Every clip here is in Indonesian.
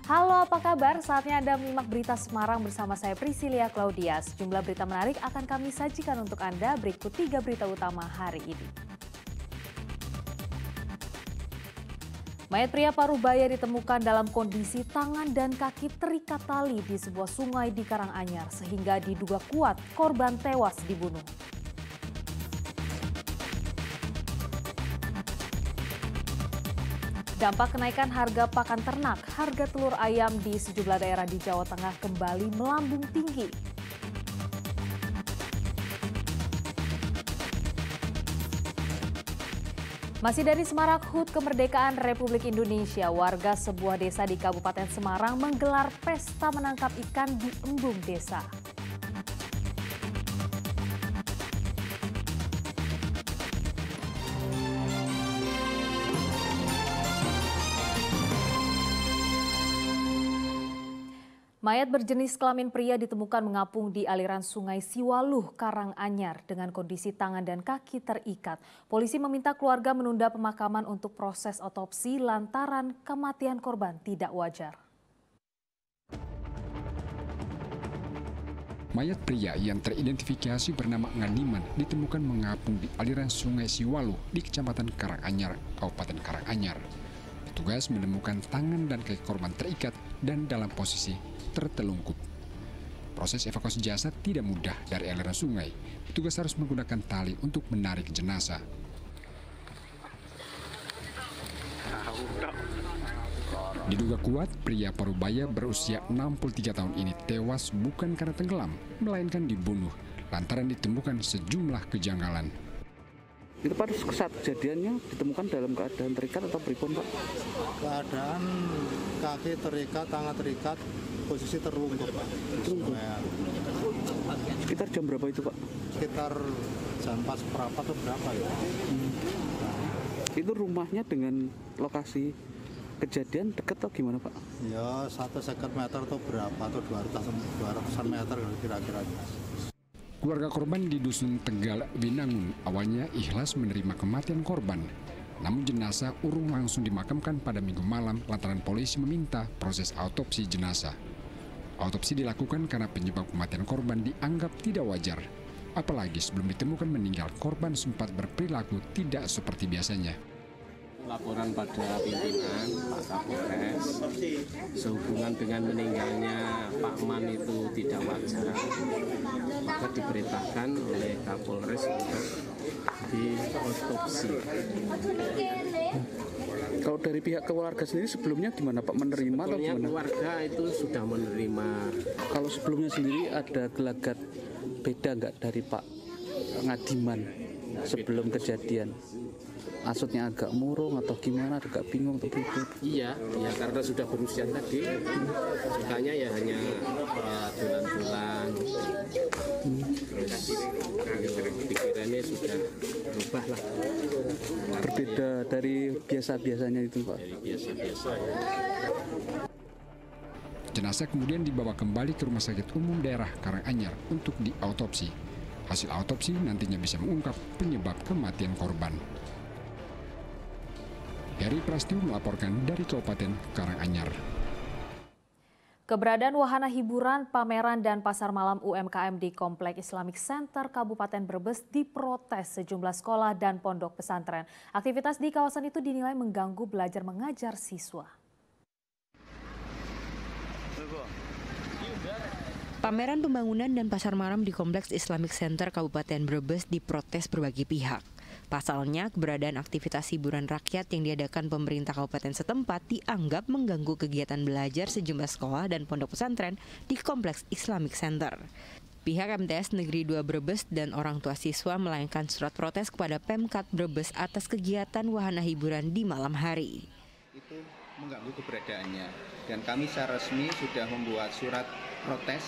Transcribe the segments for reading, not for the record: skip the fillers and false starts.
Halo, apa kabar? Saatnya Anda menyimak berita Semarang bersama saya Priscilia Claudia. Sejumlah berita menarik akan kami sajikan untuk Anda. Berikut 3 berita utama hari ini. Mayat pria Parubaya ditemukan dalam kondisi tangan dan kaki terikat tali di sebuah sungai di Karanganyar, sehingga diduga kuat korban tewas dibunuh. Dampak kenaikan harga pakan ternak, harga telur ayam di sejumlah daerah di Jawa Tengah kembali melambung tinggi. Masih dari Semarak HUT Kemerdekaan Republik Indonesia, warga sebuah desa di Kabupaten Semarang menggelar pesta menangkap ikan di embung desa. Mayat berjenis kelamin pria ditemukan mengapung di aliran Sungai Siwaluh, Karanganyar dengan kondisi tangan dan kaki terikat. Polisi meminta keluarga menunda pemakaman untuk proses otopsi lantaran kematian korban tidak wajar. Mayat pria yang teridentifikasi bernama Ngadiman ditemukan mengapung di aliran Sungai Siwaluh di Kecamatan Karanganyar, Kabupaten Karanganyar. Petugas menemukan tangan dan kaki korban terikat dan dalam posisi tertelungkup. Proses evakuasi jasad tidak mudah dari aliran sungai. Petugas harus menggunakan tali untuk menarik jenazah. Diduga kuat, pria Parubaya berusia 63 tahun ini tewas bukan karena tenggelam, melainkan dibunuh lantaran ditemukan sejumlah kejanggalan. Itu pada saat kejadiannya ditemukan dalam keadaan terikat atau pripun, Pak? Keadaan kaki terikat, tangan terikat, posisi terlungkup, Pak. Sekitar jam berapa itu, Pak? Sekitar jam pas berapa atau berapa ya? Itu rumahnya dengan lokasi kejadian dekat atau gimana, Pak? Ya 150 meter atau berapa, atau 200 meter kira-kira. Keluarga korban di Dusun Tegal, Binangun awalnya ikhlas menerima kematian korban. Namun jenazah urung langsung dimakamkan pada Minggu malam lantaran polisi meminta proses autopsi jenazah. Autopsi dilakukan karena penyebab kematian korban dianggap tidak wajar. Apalagi sebelum ditemukan meninggal, korban sempat berperilaku tidak seperti biasanya. Laporan pada pimpinan Pak Kapolres sehubungan dengan meninggalnya Pak Man itu tidak wajar, maka diperintahkan oleh Kapolres untuk diotopsi. Kalau dari pihak keluarga sendiri sebelumnya gimana, Pak? Menerima atau gimana? Keluarga itu sudah menerima. Kalau sebelumnya sendiri ada gelagat beda nggak dari Pak Ngadiman sebelum kejadian? Maksudnya agak murung atau gimana, agak bingung atau begitu? Iya, ya karena sudah berusia tadi, sukanya ya hanya bulan-bulan. Pikirannya sudah berubah lah. Berbeda dari biasa-biasanya itu, Pak? Dari biasa-biasa ya. Jenazah kemudian dibawa kembali ke Rumah Sakit Umum Daerah Karanganyar untuk diautopsi. Hasil autopsi nantinya bisa mengungkap penyebab kematian korban. Dari Prasetyo melaporkan dari Kabupaten Karanganyar. Keberadaan wahana hiburan, pameran, dan pasar malam UMKM di Komplek Islamic Center Kabupaten Brebes diprotes sejumlah sekolah dan pondok pesantren. Aktivitas di kawasan itu dinilai mengganggu belajar mengajar siswa. Pameran pembangunan dan pasar malam di Kompleks Islamic Center Kabupaten Brebes diprotes berbagai pihak. Pasalnya, keberadaan aktivitas hiburan rakyat yang diadakan pemerintah kabupaten setempat dianggap mengganggu kegiatan belajar sejumlah sekolah dan pondok pesantren di Kompleks Islamic Center. Pihak MTS Negeri 2 Brebes dan orang tua siswa melayangkan surat protes kepada Pemkat Brebes atas kegiatan wahana hiburan di malam hari. Itu mengganggu keberadaannya, dan kami secara resmi sudah membuat surat protes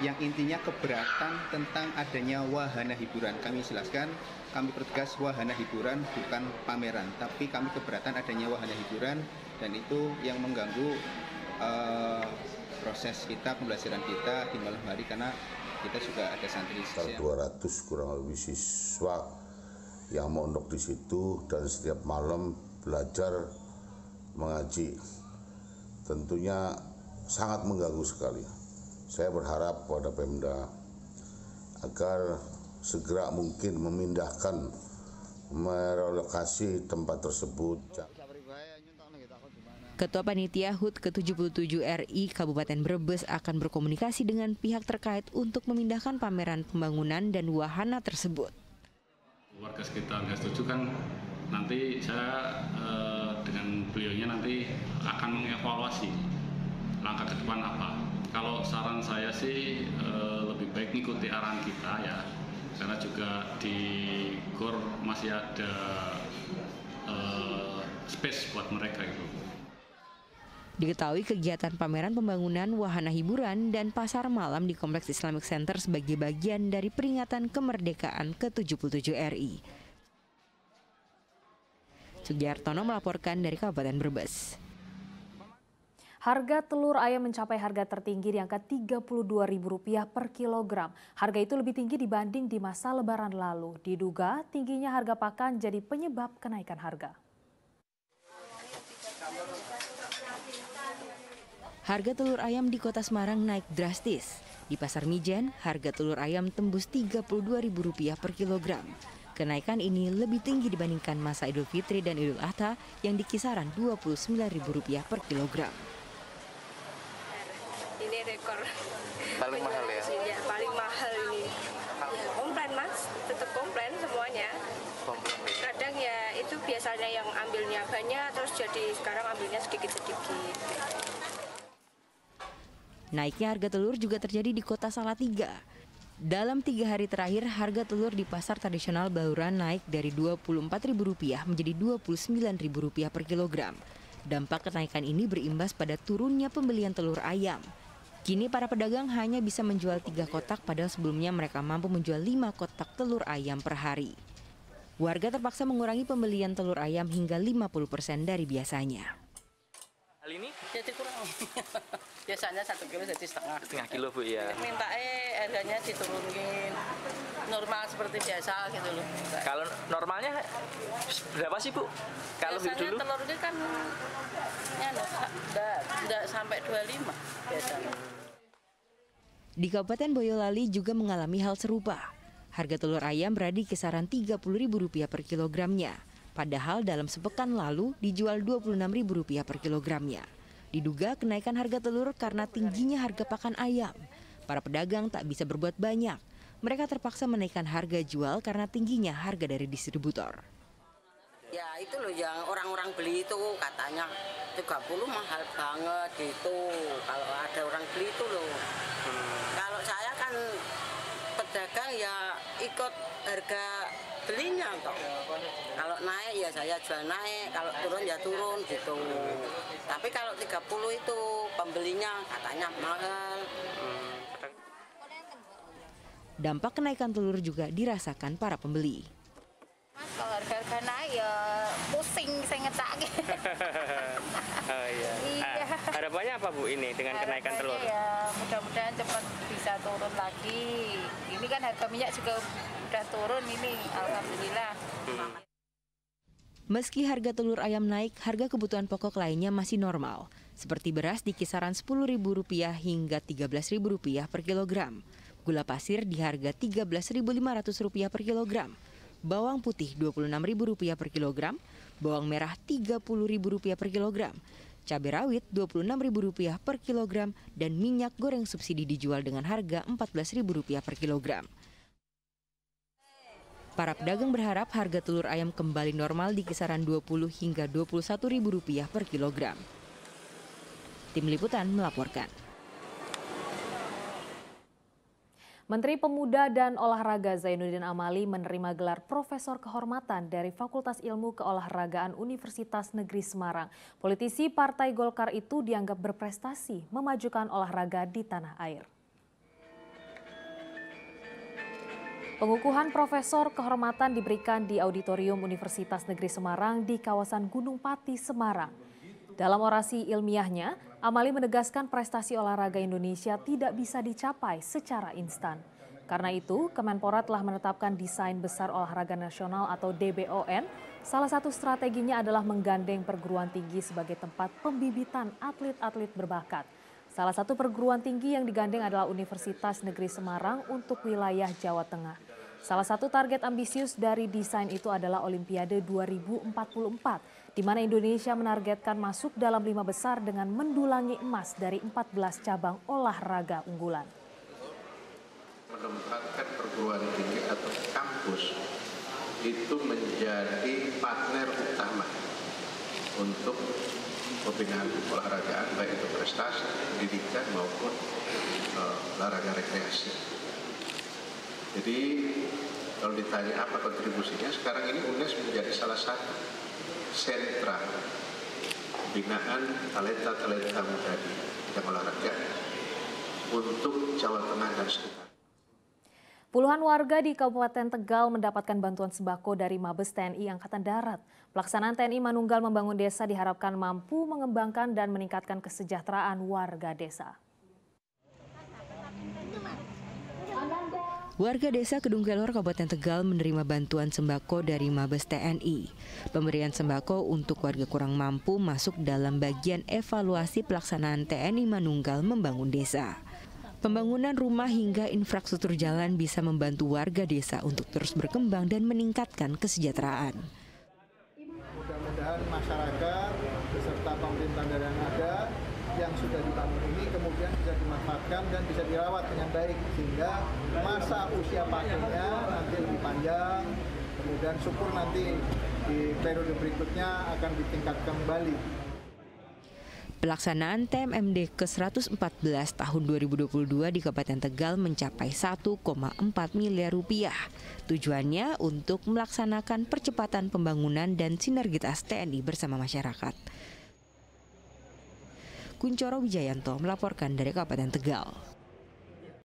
yang intinya keberatan tentang adanya wahana hiburan. Kami jelaskan, kami pertegas wahana hiburan bukan pameran, tapi kami keberatan adanya wahana hiburan, dan itu yang mengganggu proses kita, pembelajaran kita di malam hari, karena kita juga ada santri. 200 kurang lebih siswa yang mondok di situ dan setiap malam belajar mengaji. tentunya sangat mengganggu sekali. Saya berharap pada Pemda agar segera mungkin memindahkan, merelokasi tempat tersebut. Ketua Panitia HUT ke-77 RI Kabupaten Brebes akan berkomunikasi dengan pihak terkait untuk memindahkan pameran pembangunan dan wahana tersebut. Warga sekitar nggak setuju kan, nanti saya dengan beliaunya nanti akan mengevaluasi langkah ke depan apa. Kalau saran saya sih lebih baik mengikuti arahan kita ya, karena juga di GOR masih ada space buat mereka itu. Diketahui kegiatan pameran pembangunan wahana hiburan dan pasar malam di Kompleks Islamic Center sebagai bagian dari peringatan kemerdekaan ke-77 RI. Sugiartono melaporkan dari Kabupaten Brebes. Harga telur ayam mencapai harga tertinggi di angka Rp32.000 per kilogram. Harga itu lebih tinggi dibanding di masa Lebaran lalu. Diduga tingginya harga pakan jadi penyebab kenaikan harga. Harga telur ayam di Kota Semarang naik drastis. Di Pasar Mijen, harga telur ayam tembus Rp32.000 per kilogram. Kenaikan ini lebih tinggi dibandingkan masa Idul Fitri dan Idul Adha yang di kisaran Rp29.000 per kilogram. Ini rekor paling mahal ya? Ya, paling mahal ini. Ya, komplain Mas, tetap komplain semuanya. Kadang ya itu biasanya yang ambilnya banyak, terus jadi sekarang ambilnya sedikit-sedikit. Naiknya harga telur juga terjadi di Kota Salatiga. Dalam 3 hari terakhir, harga telur di pasar tradisional Bauran naik dari Rp24.000 menjadi Rp29.000 per kilogram. Dampak kenaikan ini berimbas pada turunnya pembelian telur ayam. Kini para pedagang hanya bisa menjual 3 kotak, padahal sebelumnya mereka mampu menjual 5 kotak telur ayam per hari. Warga terpaksa mengurangi pembelian telur ayam hingga 50% dari biasanya. Hal ini? Jadi kurang. Biasanya 1 kilo jadi setengah. Setengah kilo Bu ya. Minta harganya diturunin normal seperti biasa gitu loh. Kalau normalnya berapa sih Bu? Kalau biasanya dulu? telur ini kan ya enggak sampai 25 biasanya. Di Kabupaten Boyolali juga mengalami hal serupa. Harga telur ayam berada di kisaran Rp30.000 per kilogramnya. Padahal dalam sepekan lalu dijual Rp26.000 per kilogramnya. Diduga kenaikan harga telur karena tingginya harga pakan ayam. Para pedagang tak bisa berbuat banyak. Mereka terpaksa menaikkan harga jual karena tingginya harga dari distributor. Ya itu loh yang orang-orang beli itu katanya 30 mahal banget gitu. Kalau ada orang beli itu loh. Kalau saya kan pedagang ya ikut harga belinya toh. Kalau naik ya saya jual naik, kalau turun ya turun gitu. Tapi kalau 30 itu pembelinya katanya mahal. Dampak kenaikan telur juga dirasakan para pembeli. Mas, kalau harga-harga naik ya pusing saya ngecaknya. Oh iya. Iya. Harapannya apa Bu ini dengan kenaikan telur? Ya mudah-mudahan cepat bisa turun lagi. Ini kan harga minyak juga udah turun ini, alhamdulillah. Meski harga telur ayam naik, harga kebutuhan pokok lainnya masih normal. Seperti beras di kisaran Rp10.000 hingga Rp13.000 per kilogram. Gula pasir di harga Rp13.500 per kilogram. Bawang putih Rp26.000 per kilogram. Bawang merah Rp30.000 per kilogram. Cabai rawit Rp26.000 per kilogram. Dan minyak goreng subsidi dijual dengan harga Rp14.000 per kilogram. Para pedagang berharap harga telur ayam kembali normal di kisaran Rp20 hingga Rp21.000 per kilogram. Tim Liputan melaporkan. Menteri Pemuda dan Olahraga Zainuddin Amali menerima gelar Profesor Kehormatan dari Fakultas Ilmu Keolahragaan Universitas Negeri Semarang. Politisi Partai Golkar itu dianggap berprestasi memajukan olahraga di tanah air. Pengukuhan Profesor Kehormatan diberikan di Auditorium Universitas Negeri Semarang di kawasan Gunung Pati, Semarang. Dalam orasi ilmiahnya, Amali menegaskan prestasi olahraga Indonesia tidak bisa dicapai secara instan. Karena itu, Kemenpora telah menetapkan Desain Besar Olahraga Nasional atau DBON. Salah satu strateginya adalah menggandeng perguruan tinggi sebagai tempat pembibitan atlet-atlet berbakat. Salah satu perguruan tinggi yang digandeng adalah Universitas Negeri Semarang untuk wilayah Jawa Tengah. Salah satu target ambisius dari desain itu adalah Olimpiade 2044, di mana Indonesia menargetkan masuk dalam 5 besar dengan mendulangi emas dari 14 cabang olahraga unggulan. Menempatkan perguruan tinggi atau kampus itu menjadi partner utama untuk pembinaan olahragaan, baik itu prestasi, pendidikan maupun olahraga rekreasi. Jadi kalau ditanya apa kontribusinya, sekarang ini UNES menjadi salah satu sentra pembinaan talenta-talenta muda di bidang olahraga untuk Jawa Tengah dan sekitar. Puluhan warga di Kabupaten Tegal mendapatkan bantuan sembako dari Mabes TNI Angkatan Darat. Pelaksanaan TNI Manunggal Membangun Desa diharapkan mampu mengembangkan dan meningkatkan kesejahteraan warga desa. Warga desa Kedung Kelor, Kabupaten Tegal menerima bantuan sembako dari Mabes TNI. Pemberian sembako untuk warga kurang mampu masuk dalam bagian evaluasi pelaksanaan TNI Manunggal Membangun Desa. Pembangunan rumah hingga infrastruktur jalan bisa membantu warga desa untuk terus berkembang dan meningkatkan kesejahteraan. Mudah-mudahan masyarakat beserta pemerintah daerah yang ada yang sudah dibangun ini kemudian bisa dimanfaatkan dan bisa dirawat dengan baik sehingga masa usia pakainya nanti lebih panjang, kemudian syukur nanti di periode berikutnya akan ditingkatkan kembali. Pelaksanaan TMMD ke-114 tahun 2022 di Kabupaten Tegal mencapai 1,4 miliar rupiah. Tujuannya untuk melaksanakan percepatan pembangunan dan sinergitas TNI bersama masyarakat. Kuncoro Wijayanto melaporkan dari Kabupaten Tegal.